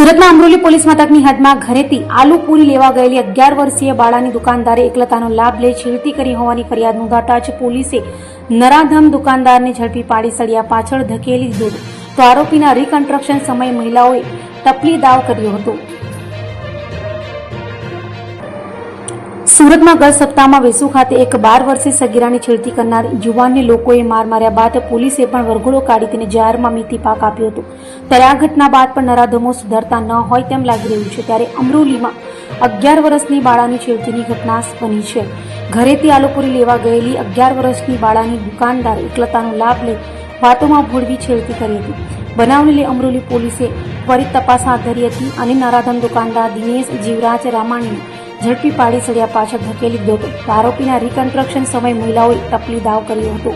સુરતના અમરોલી પોલીસ મથકની હદમાં ઘરેથી આલુ પૂરી લેવા ગયેલી 11 વર્ષીય બાળાની દુકાનદારે એકલતાનો લાભ લઈ છેડતી કરી હોવાની ફરિયાદ નોંધાતા જ પોલીસે નરાધમ દુકાનદારને ઝડપી પાડી સળિયા પાછળ ધકેલી દીધો તો આરોપીના રીકન્સ્ટ્રક્શન સમયે મહિલાઓએ ટપલી દાવ કર્યો હતો। સુરતમાં ગત સપ્તાહમાં વેસુ ખાતે એક 12 વર્ષીય સગીરાની છેડતી કરનાર યુવાનને લોકોએ માર માર્યા બાદ પોલીસે પણ વરઘોડો કાઢી તેને જાહેરમાં મીઠી પાક આપ્યો હતો। ત્યારે આ ઘટના બાદ પણ નરાધમો સુધરતા ન હોય તેમ લાગી રહ્યું છે। ત્યારે અમરોલીમાં 11 વર્ષની બાળાની છેડતીની ઘટના બની છે। ઘરેથી આલુપુરી લેવા ગયેલી 11 વર્ષની બાળાની દુકાનદાર એકલતાનો લાભ લઈ વાતોમાં ભોળવી છેડતી કરી હતી। બનાવને લઈ અમરોલી પોલીસે ત્વરિત તપાસ હાથ ધરી હતી અને નરાધમ દુકાનદાર દિનેશ જીવરાજ રામાણીને ઝડપી પાડી સળિયા પાછળ ધકેલી દીધો હતો। આરોપીના રીકન્સ્ટ્રક્શન સમયે મહિલાઓએ ટપલી દાવ કર્યો હતો।